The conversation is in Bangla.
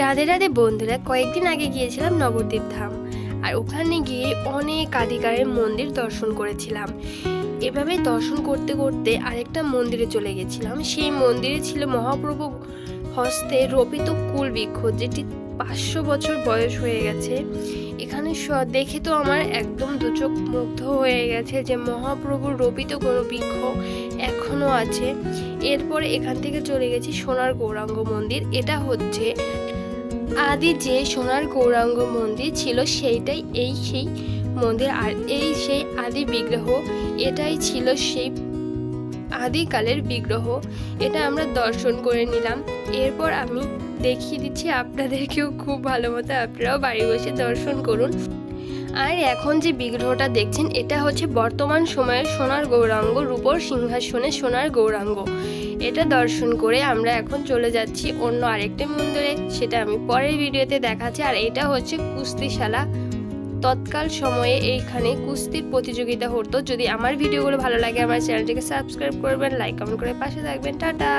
রাধে রাধে বন্ধুরা, কয়েকদিন আগে গিয়েছিলাম নবদ্বীপ ধাম। আর ওখানে গিয়ে অনেক আদিকারের মন্দির দর্শন করেছিলাম। এভাবে দর্শন করতে করতে আরেকটা মন্দিরে চলে গেছিলাম। সেই মন্দিরে ছিল মহাপ্রভু হস্তে রোপিত কুল বৃক্ষ, যেটি 500 বছর বয়স হয়ে গেছে। এখানে দেখে তো আমার একদম দুচোখ মুগ্ধ হয়ে গেছে যে মহাপ্রভুর রোপিত কোনো বৃক্ষ এখনো আছে। এরপরে এখান থেকে চলে গেছি সোনার গৌরাঙ্গ মন্দির। এটা হচ্ছে আদি যে সোনার গৌরাঙ্গ মন্দির ছিল সেইটাই সেই মন্দির, আর এই সেই আদি বিগ্রহ। এটাই ছিল সেই আদিকালের বিগ্রহ। এটা আমরা দর্শন করে নিলাম। এরপর আমি দেখিয়ে দিচ্ছি আপনাদেরকেও খুব ভালো মতো, আপনারাও বাড়ি বসে দর্শন করুন। আর এখন যে বিগ্রহটা দেখছেন এটা হচ্ছে বর্তমান সময়ের সোনার গৌরাঙ্গ, রূপোর সিংহাসনে সোনার গৌরাঙ্গ। এটা দর্শন করে আমরা এখন চলে যাচ্ছি অন্য আরেকটা মন্দিরে, সেটা আমি পরের ভিডিওতে দেখাচ্ছি। আর এটা হচ্ছে কুস্তিশালা। তৎকাল সময়ে এইখানে কুস্তির প্রতিযোগিতা হতো। যদি আমার ভিডিওগুলো ভালো লাগে আমার চ্যানেলটিকে সাবস্ক্রাইব করবেন, লাইক কমেন্ট করে পাশে থাকবেন। টাটা।